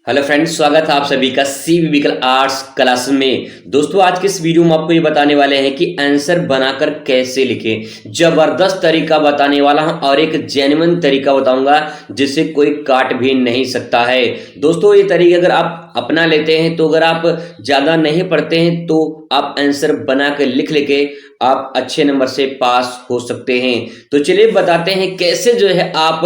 Hello friends, स्वागत है आप सभी का सी विकल आर्ट्स क्लास में। दोस्तों, आज के इस वीडियो में आपको ये बताने वाले हैं कि आंसर बनाकर कैसे लिखें। जबरदस्त तरीका बताने वाला हूं और एक जेन्युइन तरीका बताऊंगा जिसे कोई काट भी नहीं सकता है। दोस्तों, ये तरीके अगर आप अपना लेते हैं तो अगर आप ज़्यादा नहीं पढ़ते हैं तो आप आंसर बना के लिख लेके आप अच्छे नंबर से पास हो सकते हैं। तो चलिए बताते हैं कैसे जो है आप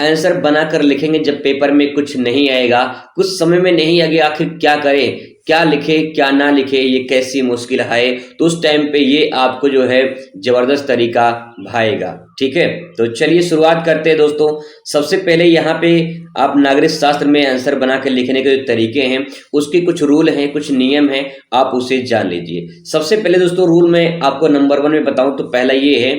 आंसर बनाकर लिखेंगे जब पेपर में कुछ नहीं आएगा, कुछ समय में नहीं आगे, आखिर क्या करें, क्या लिखे क्या ना लिखे, ये कैसी मुश्किल है। तो उस टाइम पे ये आपको जो है जबरदस्त तरीका भाएगा। ठीक है, तो चलिए शुरुआत करते हैं दोस्तों। सबसे पहले यहाँ पे आप नागरिक शास्त्र में आंसर बना के लिखने के जो तरीके हैं उसके कुछ रूल हैं, कुछ नियम हैं, आप उसे जान लीजिए। सबसे पहले दोस्तों रूल मैं आपको नंबर 1 में बताऊं तो पहला ये है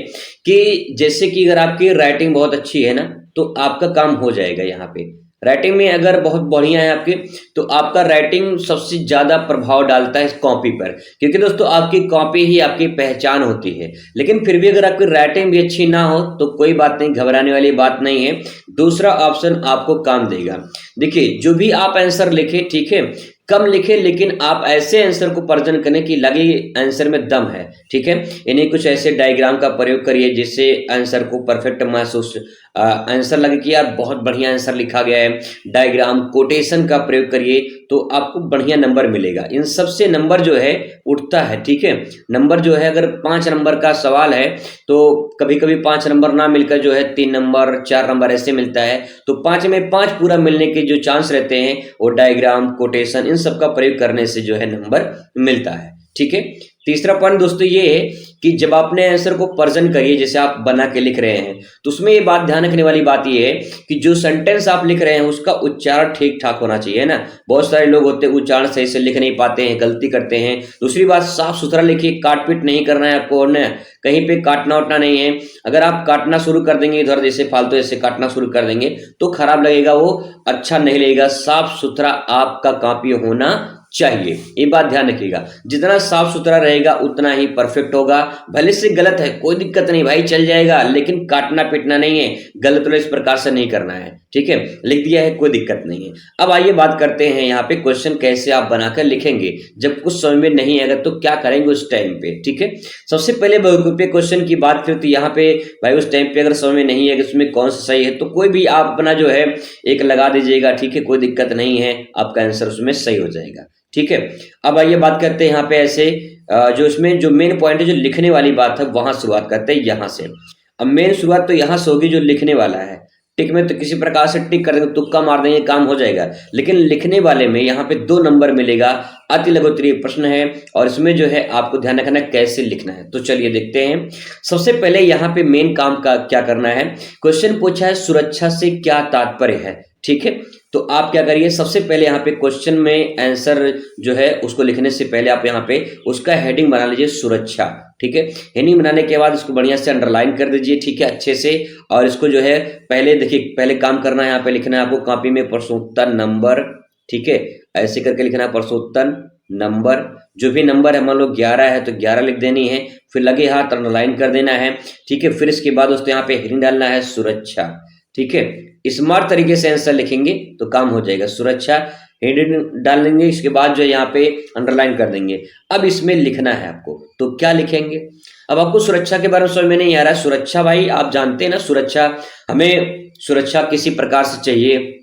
कि जैसे कि अगर आपकी राइटिंग बहुत अच्छी है ना तो आपका काम हो जाएगा। यहाँ पे राइटिंग में अगर बहुत बढ़िया है आपकी तो आपका राइटिंग सबसे ज्यादा प्रभाव डालता है कॉपी पर, क्योंकि दोस्तों आपकी कॉपी ही आपकी पहचान होती है। लेकिन फिर भी अगर आपकी राइटिंग भी अच्छी ना हो तो कोई बात नहीं, घबराने वाली बात नहीं है। दूसरा ऑप्शन आपको काम देगा। देखिए, जो भी आप आंसर लिखे, ठीक है, कम लिखे लेकिन आप ऐसे आंसर को प्रेजेंट करने की लगे आंसर में दम है। ठीक है, इन्हें कुछ ऐसे डायग्राम का प्रयोग करिए जिससे आंसर को परफेक्ट महसूस आंसर लगे कि यार बहुत बढ़िया आंसर लिखा गया है। डायग्राम कोटेशन का प्रयोग करिए तो आपको बढ़िया नंबर मिलेगा। इन सब से नंबर जो है उठता है। ठीक है, नंबर जो है अगर 5 नंबर का सवाल है तो कभी कभी 5 नंबर ना मिलकर जो है 3 नंबर 4 नंबर ऐसे मिलता है। तो 5 में 5 पूरा मिलने के जो चांस रहते हैं वो डायग्राम कोटेशन इन सब का प्रयोग करने से जो है नंबर मिलता है। ठीक है, तीसरा पॉइंट दोस्तों ये है कि जब आपने आंसर को प्रेजेंट करिए, जैसे आप बना के लिख रहे हैं, तो उसमें ये बात ध्यान रखने वाली बात ये है कि जो सेंटेंस आप लिख रहे हैं उसका उच्चारण ठीक ठाक होना चाहिए ना। बहुत सारे लोग होते हैं उच्चारण सही से लिख नहीं पाते हैं, गलती करते हैं। दूसरी बात, साफ सुथरा लिखिए, काट पीट नहीं करना है आपको, और कहीं पे काटना उठना नहीं है। अगर आप काटना शुरू कर देंगे इधर, जैसे फालतू ऐसे काटना शुरू कर देंगे तो खराब लगेगा, वो अच्छा नहीं लगेगा। साफ सुथरा आपका कॉपी होना चाहिए, ये बात ध्यान रखिएगा। जितना साफ सुथरा रहेगा उतना ही परफेक्ट होगा। भले से गलत है कोई दिक्कत नहीं भाई, चल जाएगा, लेकिन काटना पीटना नहीं है, गलत तो इस प्रकार से नहीं करना है। ठीक है, लिख दिया है कोई दिक्कत नहीं है। अब आइए बात करते हैं यहाँ पे क्वेश्चन कैसे आप बनाकर लिखेंगे जब कुछ समझ में नहीं आएगा तो क्या करेंगे उस टाइम पे। ठीक है, सबसे पहले बहुरूपी क्वेश्चन की बात करें तो यहाँ पे भाई उस टाइम पे अगर समझ में नहीं है कि उसमें कौन सा सही है तो कोई भी आप अपना जो है एक लगा दीजिएगा। ठीक है, कोई दिक्कत नहीं है, आपका आंसर उसमें सही हो जाएगा। ठीक है, अब आइए बात करते हैं यहाँ पे ऐसे जो इसमें जो मेन पॉइंट है, जो लिखने वाली बात है, वहां शुरुआत करते हैं यहाँ से। अब मेन शुरुआत तो यहाँ से होगी जो लिखने वाला है। टिक में तो किसी प्रकार से टिक कर देंगे, तुक्का मार देंगे, काम हो जाएगा। लेकिन लिखने वाले में यहाँ पे 2 नंबर मिलेगा। अति लघु उत्तरीय प्रश्न है और इसमें जो है आपको ध्यान रखना है कैसे लिखना है। तो चलिए देखते हैं। सबसे पहले यहाँ पे मेन काम का क्या करना है। क्वेश्चन पूछा है सुरक्षा से क्या तात्पर्य है। ठीक है, तो आप क्या करिए, सबसे पहले यहाँ पे क्वेश्चन में आंसर जो है उसको लिखने से पहले आप यहाँ पे उसका हेडिंग बना लीजिए सुरक्षा। ठीक है, हेडिंग बनाने के बाद इसको बढ़िया से अंडरलाइन कर दीजिए। ठीक है, अच्छे से। और इसको जो है पहले देखिए, पहले काम करना है, यहाँ पे लिखना है आपको कॉपी में प्रश्नोत्तर नंबर। ठीक है, ऐसे करके लिखना है प्रश्नोत्तर नंबर। जो भी नंबर है, मान लो 11 है तो 11 लिख देनी है, फिर लगे हाथ अंडरलाइन कर देना है। ठीक है, फिर इसके बाद दोस्तों यहाँ पे हेडिंग डालना है सुरक्षा। ठीक है, स्मार्ट तरीके से आंसर लिखेंगे तो काम हो जाएगा। सुरक्षा हेडिंग डाल देंगे, इसके बाद जो है यहाँ पे अंडरलाइन कर देंगे। अब इसमें लिखना है आपको, तो क्या लिखेंगे। अब आपको सुरक्षा के बारे में समझ में नहीं आ रहा है। सुरक्षा भाई आप जानते हैं ना, सुरक्षा हमें सुरक्षा किसी प्रकार से चाहिए,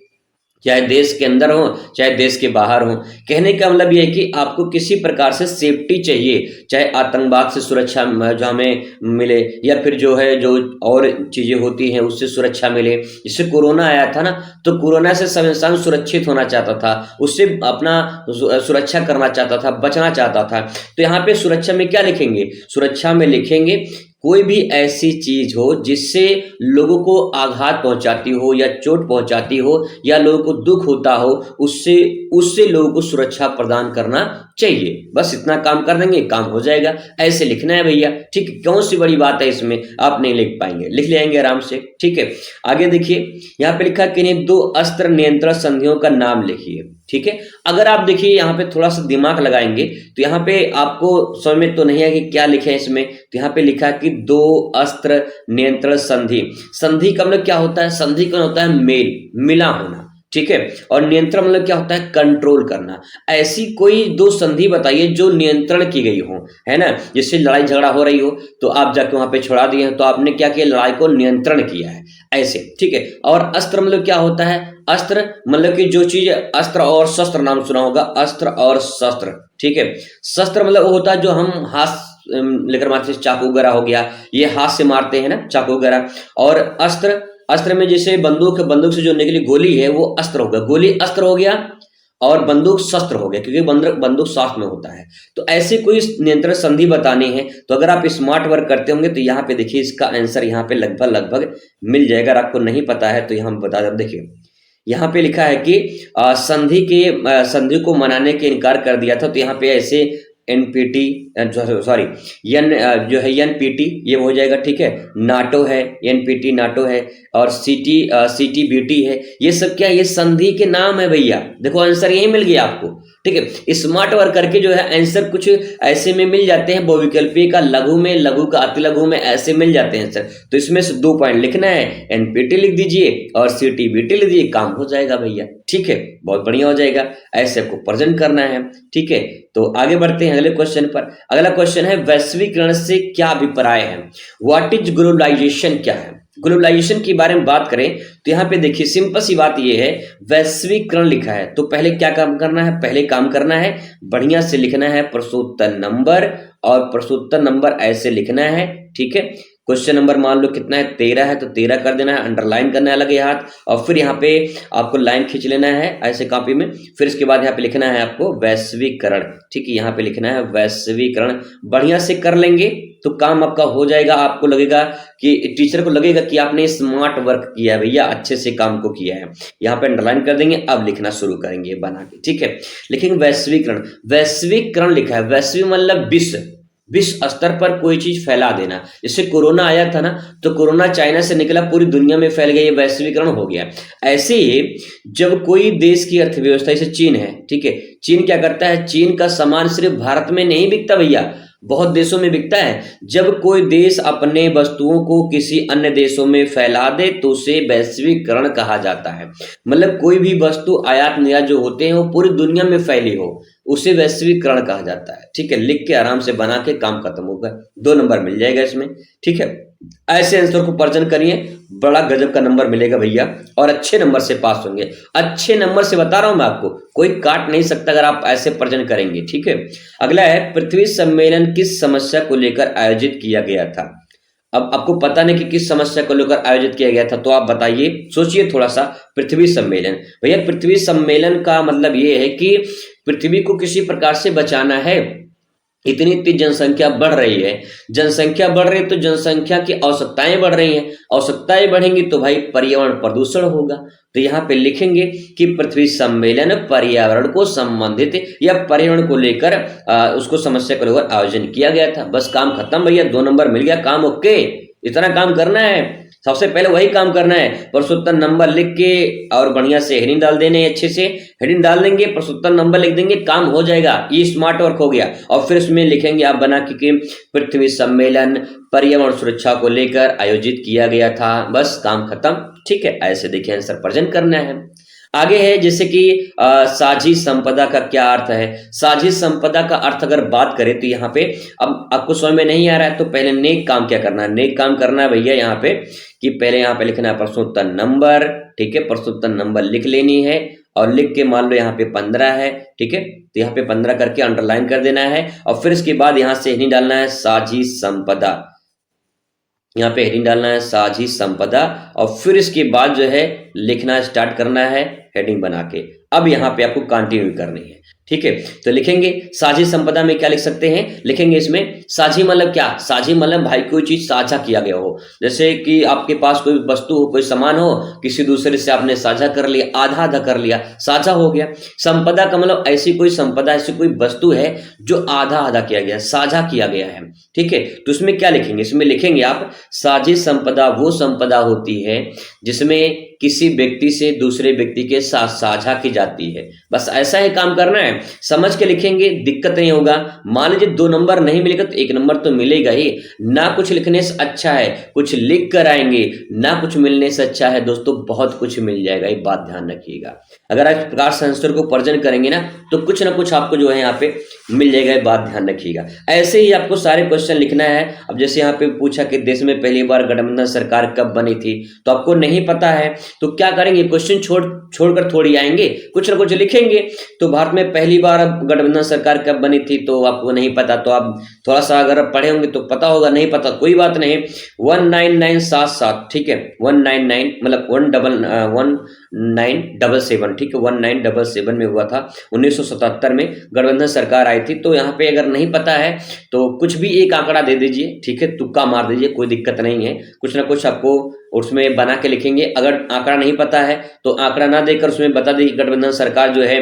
चाहे देश के अंदर हो चाहे देश के बाहर हो। कहने का मतलब ये है कि आपको किसी प्रकार से सेफ्टी चाहिए, चाहे आतंकवाद से सुरक्षा जो हमें मिले, या फिर जो है जो और चीजें होती हैं उससे सुरक्षा मिले। जैसे कोरोना आया था ना, तो कोरोना से सब इंसान सुरक्षित होना चाहता था, उससे अपना सुरक्षा करना चाहता था, बचना चाहता था। तो यहाँ पे सुरक्षा में क्या लिखेंगे, सुरक्षा में लिखेंगे कोई भी ऐसी चीज हो जिससे लोगों को आघात पहुंचाती हो या चोट पहुंचाती हो या लोगों को दुख होता हो, उससे उससे लोगों को सुरक्षा प्रदान करना चाहिए। बस इतना काम कर देंगे, काम हो जाएगा। ऐसे लिखना है भैया। ठीक है, कौन सी बड़ी बात है इसमें, आप नहीं लिख पाएंगे, लिख लेंगे आराम से। ठीक है, आगे देखिए, यहाँ पे लिखा कि इन्हें 2 अस्त्र नियंत्रण संधियों का नाम लिखिए। ठीक है, अगर आप देखिए यहाँ पे थोड़ा सा दिमाग लगाएंगे तो यहाँ पे आपको समझ में तो नहीं है कि क्या लिखे है इसमें। तो यहाँ पे लिखा कि 2 अस्त्र नियंत्रण संधि। संधि का मतलब क्या होता है, संधि का होता है मेल, मिला होना। ठीक है। और नियंत्रण मतलब क्या होता है, कंट्रोल करना। ऐसी कोई दो संधि बताइए जो नियंत्रण की गई हो, है ना। जैसे लड़ाई झगड़ा हो रही हो तो आप जाके वहां पे छुड़ा दिए तो आपने क्या किया, लड़ाई को नियंत्रण किया है, ऐसे, ठीक है। और अस्त्र मतलब क्या होता है, अस्त्र मतलब कि जो चीज, अस्त्र और शस्त्र नाम सुना होगा, अस्त्र और शस्त्र, ठीक है। शस्त्र मतलब वो होता है जो हम हाथ लेकर मारते हैं, चाकू वगैरह हो गया, ये हाथ से मारते हैं ना चाकू वगैरह। और अस्त्र, अस्त्र में जैसे बंदूक है, बंदूक से जो निकली गोली है वो अस्त्र हो गया, गोली अस्त्र हो गया, और बंदूक शस्त्र हो गया, क्योंकि बंदूक साथ में होता है। तो ऐसे कोई नियंत्रण संधि बतानी है तो अगर आप स्मार्ट वर्क करते होंगे तो यहाँ पे देखिए इसका आंसर यहाँ पे लगभग लगभग मिल जाएगा। अगर आपको नहीं पता है तो यहाँ बता दें, देखिए यहाँ पे लिखा है कि संधि को मनाने के इनकार कर दिया था, तो यहाँ पे ऐसे एनपीटी, सॉरी एन जो है एनपीटी ये हो जाएगा, ठीक है। नाटो है, एनपीटी नाटो है, और सीटीबीटी है। ये सब क्या है, ये संधि के नाम है भैया। देखो आंसर यही मिल गया आपको, ठीक है। स्मार्ट वर्क करके जो है आंसर कुछ ऐसे में मिल जाते हैं, बहुविकल्पीय का लघु में, लघु का अति लघु में, ऐसे मिल जाते हैं आंसर। तो इसमें से 2 पॉइंट लिखना है, एनपीटी लिख दीजिए और सीटीबीटी लिख दीजिए, काम हो जाएगा भैया, ठीक है। बहुत बढ़िया हो जाएगा, ऐसे आपको प्रेजेंट करना है, ठीक है। तो आगे बढ़ते हैं अगले क्वेश्चन पर। अगला क्वेश्चन है वैश्वीकरण से क्या अभिप्राय है, व्हाट इज ग्लोबलाइजेशन, क्या है ग्लोबलाइजेशन के बारे में बात करें तो यहाँ पे देखिए सिंपल सी बात ये है, वैश्वीकरण लिखा है तो पहले क्या काम करना है, पहले काम करना है बढ़िया से लिखना है प्रश्नोत्तर नंबर, और प्रश्नोत्तर नंबर ऐसे लिखना है, ठीक है। क्वेश्चन नंबर मान लो कितना है, 13 है, तो 13 कर देना है, अंडरलाइन करना है लगे हाथ, और फिर यहाँ पे आपको लाइन खींच लेना है ऐसे कॉपी में। फिर इसके बाद यहाँ पे लिखना है आपको वैश्वीकरण, ठीक है। यहाँ पे लिखना है वैश्वीकरण, बढ़िया से कर लेंगे तो काम आपका हो जाएगा। आपको लगेगा कि टीचर को लगेगा कि आपने स्मार्ट वर्क किया है भैया, अच्छे से काम को किया है। यहाँ पे अंडरलाइन कर देंगे, अब लिखना शुरू करेंगे बना के, ठीक है। लिखेंगे वैश्वीकरण, वैश्वीकरण लिखा है, वैश्विक मतलब विश्व, विश्व स्तर पर कोई चीज फैला देना। जैसे कोरोना आया था ना, तो कोरोना चाइना से निकला पूरी दुनिया में फैल गया, ये वैश्वीकरण हो गया। ऐसे ही जब कोई देश की अर्थव्यवस्था, जैसे चीन है, ठीक है, चीन क्या करता है, चीन का सामान सिर्फ भारत में नहीं बिकता भैया, बहुत देशों में बिकता है। जब कोई देश अपने वस्तुओं को किसी अन्य देशों में फैला दे तो उसे वैश्वीकरण कहा जाता है। मतलब कोई भी वस्तु आयात निर्यात जो होते हैं वो पूरी दुनिया में फैली हो, उसे वैश्वीकरण कहा जाता है, ठीक है। लिख के आराम से बना के काम खत्म होगा, 2 नंबर मिल जाएगा इसमें, ठीक है। ऐसे आंसर को प्रेजेंट करिए, बड़ा गजब का नंबर मिलेगा भैया, और अच्छे नंबर से पास होंगे। अच्छे नंबर से बता रहा हूं मैं आपको, कोई काट नहीं सकता अगर आप ऐसे प्रेजेंट करेंगे, ठीक है। अगला है पृथ्वी सम्मेलन किस समस्या को लेकर आयोजित किया गया था। अब आपको पता नहीं कि किस समस्या को लेकर आयोजित किया गया था, तो आप बताइए, सोचिए थोड़ा सा। पृथ्वी सम्मेलन, भैया पृथ्वी सम्मेलन का मतलब ये है कि पृथ्वी को किसी प्रकार से बचाना है। इतनी इतनी जनसंख्या बढ़ रही है, जनसंख्या बढ़ रही है तो जनसंख्या की आवश्यकताएं बढ़ रही हैं, आवश्यकताएं बढ़ेंगी तो भाई पर्यावरण प्रदूषण होगा। तो यहाँ पे लिखेंगे कि पृथ्वी सम्मेलन पर्यावरण को संबंधित या पर्यावरण को लेकर उसको समस्या को लेकर आयोजन किया गया था। बस काम खत्म भैया, 2 नंबर मिल गया, काम ओके। इतना काम करना है, सबसे पहले वही काम करना है, प्रश्नोत्तर नंबर लिख के और बढ़िया से हेडिंग डाल देने, अच्छे से हेडिंग डाल देंगे, प्रश्नोत्तर नंबर लिख देंगे, काम हो जाएगा। ये स्मार्ट वर्क हो गया। और फिर उसमें लिखेंगे आप बना कि पृथ्वी सम्मेलन पर्यावरण सुरक्षा को लेकर आयोजित किया गया था, बस काम खत्म, ठीक है। ऐसे देखिए आंसर प्रेजेंट करना है। आगे है जैसे कि साझी संपदा का क्या अर्थ है। साझी संपदा का अर्थ अगर बात करें तो यहाँ पे, अब आपको समझ में नहीं आ रहा है तो पहले नेक काम क्या करना है, नेक काम करना है भैया यहाँ पे कि पहले यहाँ पे लिखना है प्रश्नोत्तर नंबर, ठीक है। प्रश्नोत्तर नंबर लिख लेनी है, और लिख के मान लो यहाँ पे 15 है, ठीक है। तो यहाँ पे 15 करके अंडरलाइन कर देना है, और फिर इसके बाद यहाँ से नहीं डालना है साझी संपदा, यहाँ पे हेडिंग डालना है साझी संपदा, और फिर इसके बाद जो है लिखना स्टार्ट करना है हेडिंग बना के। अब यहाँ पे आपको कंटिन्यू करनी है, ठीक है। तो लिखेंगे साझी संपदा में क्या लिख सकते हैं, लिखेंगे इसमें साझी मतलब क्या, साझी मतलब भाई कोई चीज साझा किया गया हो। जैसे कि आपके पास कोई वस्तु हो, कोई सामान हो, किसी दूसरे से आपने साझा कर लिया, आधा आधा कर लिया, साझा हो गया। संपदा का मतलब ऐसी कोई संपदा, ऐसी कोई वस्तु है जो आधा आधा किया गया, साझा किया गया है, ठीक है। तो इसमें क्या लिखेंगे, इसमें लिखेंगे आप साझी संपदा वो संपदा होती है जिसमें किसी व्यक्ति से दूसरे व्यक्ति के साथ साझा की जाती है। बस ऐसा ही काम करना है, समझ के लिखेंगे, दिक्कत नहीं होगा। मान लीजिए 2 नंबर नहीं मिलेगा तो 1 नंबर तो मिलेगा ही। ना कुछ लिखने से अच्छा है कुछ लिख कर आएंगे, ना कुछ मिलने से अच्छा है दोस्तों बहुत कुछ मिल जाएगा, ये बात ध्यान रखिएगा। अगर इस प्रकार से आंसर को प्रेजेंट करेंगे ना तो कुछ ना कुछ आपको जो है यहाँ पे मिल जाएगा, ये बात ध्यान रखिएगा। ऐसे ही आपको सारे क्वेश्चन लिखना है। अब जैसे यहाँ पे पूछा कि देश में पहली बार गठबंधन सरकार कब बनी थी, तो आपको नहीं पता है तो क्या करेंगे, क्वेश्चन छोड़कर थोड़ी आएंगे, कुछ ना कुछ लिखेंगे। तो भारत में पहली बार गठबंधन सरकार कब बनी थी तो आपको नहीं पता, तो आप थोड़ा सा अगर पढ़े होंगे तो पता होगा, नहीं पता कोई बात नहीं। 19977, ठीक है, 199 मतलब 1977, ठीक है, 1977 में हुआ था। 1977 में गठबंधन सरकार आई थी। तो यहाँ पे अगर नहीं पता है तो कुछ भी एक आंकड़ा दे दीजिए, ठीक है, तुक्का मार दीजिए, कोई दिक्कत नहीं है। कुछ ना कुछ आपको उसमें बना के लिखेंगे। अगर आंकड़ा नहीं पता है तो आंकड़ा ना देकर उसमें बता दीजिए गठबंधन सरकार जो है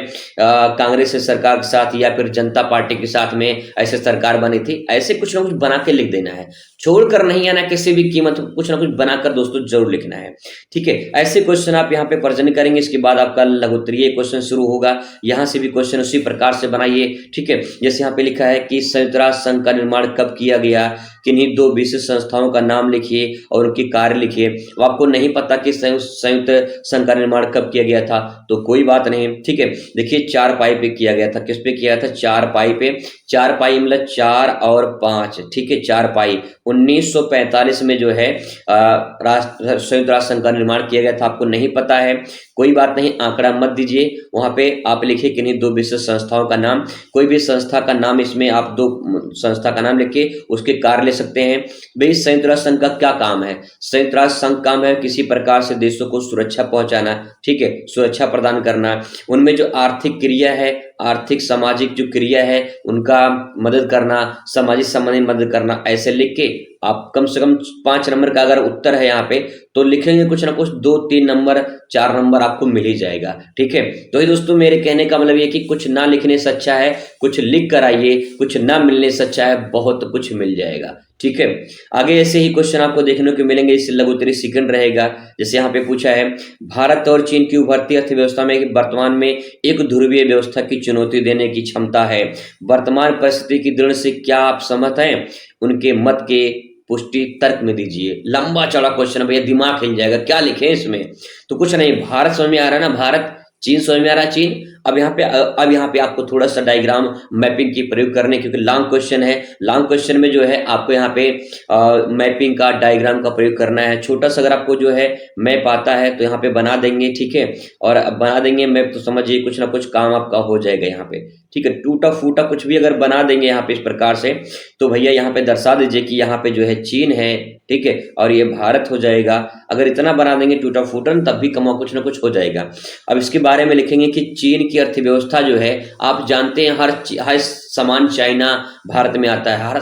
कांग्रेस सरकार के साथ या फिर जनता पार्टी के साथ में ऐसे सरकार बनी थी। ऐसे कुछ ना कुछ बना के लिख देना है, छोड़कर नहीं आना किसी भी कीमत, कुछ ना कुछ बनाकर दोस्तों जरूर लिखना है, ठीक है। ऐसे क्वेश्चन आप यहाँ पे प्रेजेंट करेंगे। इसके बाद आपका लघुत्तरीय क्वेश्चन शुरू होगा, यहाँ से भी क्वेश्चन उसी प्रकार से बनाइए, ठीक है। जैसे यहाँ पे लिखा है कि संयुक्त राष्ट्र संघ का निर्माण कब किया गया, किन्हीं 2 विशिष्ट संस्थाओं का नाम लिखिए और उनकी कार्य लिखिए। अब आपको नहीं पता कि संयुक्त संघ का निर्माण कब किया गया था तो कोई बात नहीं, ठीक है। देखिए 4 पाई पे किया गया था, किस पे किया था, 4 पाई पे। 4 पाई मतलब 4 और 5, ठीक है, 4 पाई। 1945 में जो है संयुक्त राष्ट्र संघ का निर्माण किया गया था। आपको नहीं पता है कोई बात नहीं, आंकड़ा मत दीजिए, वहां पे आप लिखिए किन्हीं 2 विशिष्ट संस्थाओं का नाम, कोई भी संस्था का नाम, इसमें आप 2 संस्था का नाम लिख के उसके कार्य ले सकते हैं। भाई संयुक्त राष्ट्र संघ का क्या काम है, संयुक्त राष्ट्र संघ काम है किसी प्रकार से देशों को सुरक्षा पहुंचाना, ठीक है, सुरक्षा प्रदान करना। उनमें जो आर्थिक क्रिया है, आर्थिक सामाजिक जो क्रिया है उनका मदद करना, सामाजिक संबंधी मदद करना। ऐसे लिख के आप कम से कम 5 नंबर का अगर उत्तर है यहाँ पे तो लिखेंगे कुछ ना कुछ 2-3 नंबर 4 नंबर आपको मिल ही जाएगा, ठीक है। तो ये दोस्तों मेरे कहने का मतलब ये कि कुछ ना लिखने से अच्छा है कुछ लिख कर आइए, कुछ ना मिलने से अच्छा है बहुत कुछ मिल जाएगा, ठीक है। आगे ऐसे ही क्वेश्चन आपको देखने को मिलेंगे, इससे लघुत्तरी सेकंड रहेगा। जैसे यहाँ पे पूछा है भारत और चीन की उभरती अर्थव्यवस्था में वर्तमान में एक ध्रुवीय व्यवस्था की चुनौती देने की क्षमता है, वर्तमान परिस्थिति की दृढ़ से क्या आप सहमत हैं, उनके मत के पुष्टि तर्क में दीजिए। लंबा चौड़ा क्वेश्चन है भैया, दिमाग हिल जाएगा, क्या लिखें इसमें। तो कुछ नहीं, भारत समझ में आ रहा है ना, भारत, चीन समझ में आ रहा है, चीन। अब यहाँ पे आपको थोड़ा सा डायग्राम मैपिंग की प्रयोग करने, क्योंकि लॉन्ग क्वेश्चन है, लॉन्ग क्वेश्चन में जो है आपको यहाँ पे मैपिंग का डायग्राम का प्रयोग करना है। छोटा सा अगर आपको जो है मैप आता है तो यहाँ पे बना देंगे, ठीक है। और बना देंगे मैप तो समझिए कुछ ना कुछ काम आपका हो जाएगा यहाँ पे, ठीक है। टूटा फूटा कुछ भी अगर बना देंगे यहाँ पे इस प्रकार से तो भैया यहाँ पे दर्शा दीजिए कि यहाँ पे जो है चीन है, ठीक है, और ये भारत हो जाएगा। अगर इतना बना देंगे टूटा फूटा तब भी कमा कुछ ना कुछ हो जाएगा। अब इसके बारे में लिखेंगे कि चीन की अर्थव्यवस्था जो है आप जानते हैं हर सामान चाइना भारत में आता है, हर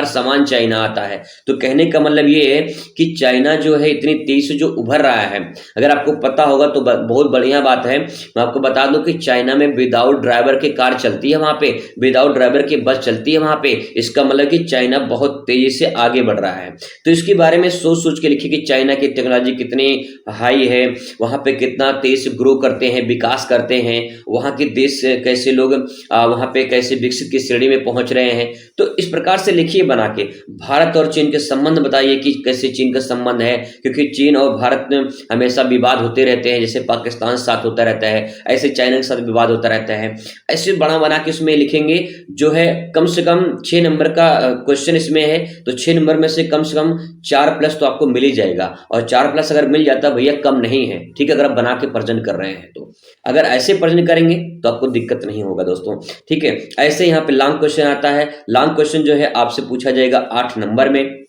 सामान चाइना आता है। तो कहने का मतलब ये है कि चाइना जो है इतनी तेजी से जो उभर रहा है, अगर आपको पता होगा तो बहुत बढ़िया बात है। मैं आपको बता दूं कि चाइना में विदाउट ड्राइवर की कार चलती है, वहां पे विदाउट ड्राइवर की बस चलती है वहां पे। इसका मतलब कि चाइना बहुत तेजी से आगे बढ़ रहा है। तो इसके बारे में सोच के लिखिए कि चाइना की टेक्नोलॉजी कितनी हाई है, वहां पे कितना तेज से ग्रो करते हैं, विकास करते हैं, वहां के देश कैसे लोग वहां पे कैसे विकसित की श्रेणी में पहुंच रहे हैं। तो इस प्रकार से लिखिए बना के। भारत और चीन के संबंध बताइए कि कैसे चीन का संबंध है, क्योंकि चीन और भारत में हमेशा विवाद होते रहते हैं, जैसे पाकिस्तान साथ होता रहता है ऐसे चाइना के साथ विवाद होता रहता है। ऐसे बना के उसमें लिखेंगे जो है कम से कम 6 नंबर का क्वेश्चन इसमें है, तो 6 नंबर में से कम 4+ तो आपको मिल ही जाएगा। और 4+ अगर मिल जाता भैया कम नहीं है, ठीक है, अगर आप बना के प्रेजेंट कर रहे हैं तो। अगर ऐसे प्रेजेंट करेंगे तो आपको दिक्कत नहीं होगा दोस्तों, ठीक है। ऐसे यहाँ पे लॉन्ग क्वेश्चन आता है, लॉन्ग क्वेश्चन जो है आपसे पूछा जाएगा 8 नंबर में।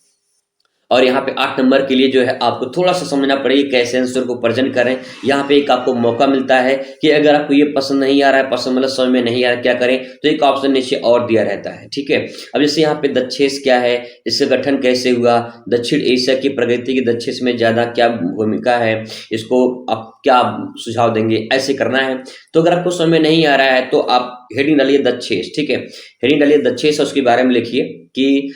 और यहाँ पे 8 नंबर के लिए जो है आपको थोड़ा सा समझना पड़ेगा कैसे आंसर को प्रेजेंट करें। यहाँ पे एक आपको मौका मिलता है कि अगर आपको ये पसंद नहीं आ रहा है, पसंद मतलब समझ में नहीं आ रहा है क्या करें, तो एक ऑप्शन नीचे और दिया रहता है, ठीक है। अब जैसे यहाँ पे दक्षेश क्या है, इसका गठन कैसे हुआ, दक्षिण एशिया की प्रगति की दक्षेश में ज्यादा क्या भूमिका है, इसको आप क्या सुझाव देंगे, ऐसे करना है। तो अगर आपको समझ में नहीं आ रहा है तो आप हेडिंग डालिए दक्षेश, ठीक है, हेडिंग डालिए दक्षेश और उसके बारे में लिखिए कि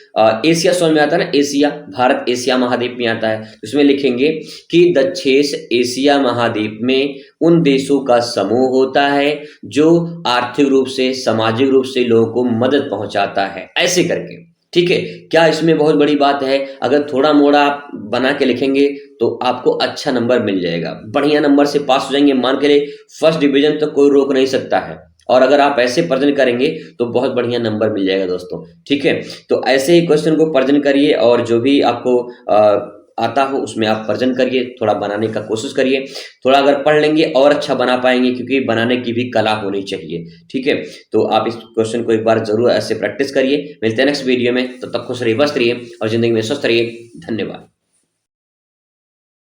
एशिया समझ में आता है ना, एशिया, भारत भारत एशिया महाद्वीप में आता है, तो इसमें लिखेंगे कि दक्षिण एशिया महाद्वीप में उन देशों का समूह होता है जो आर्थिक रूप से, सामाजिक रूप से लोगों को मदद पहुंचाता है, ऐसे करके। ठीक है, क्या इसमें बहुत बड़ी बात है? अगर थोड़ा मोड़ा आप बना के लिखेंगे तो आपको अच्छा नंबर मिल जाएगा, बढ़िया नंबर से पास हो जाएंगे। मान के लिए फर्स्ट डिवीजन तो कोई रोक नहीं सकता है, और अगर आप ऐसे प्रेजेंट करेंगे तो बहुत बढ़िया नंबर मिल जाएगा दोस्तों। ठीक है, तो ऐसे ही क्वेश्चन को प्रेजेंट करिए, और जो भी आपको आता हो उसमें आप प्रेजेंट करिए, थोड़ा बनाने का कोशिश करिए। थोड़ा अगर पढ़ लेंगे और अच्छा बना पाएंगे, क्योंकि बनाने की भी कला होनी चाहिए। ठीक है, तो आप इस क्वेश्चन को एक बार जरूर ऐसे प्रैक्टिस करिए। मिलते हैं नेक्स्ट वीडियो में, तो तब खुश रहिए, मस्त रहिए और जिंदगी में स्वस्थ रहिए। धन्यवाद।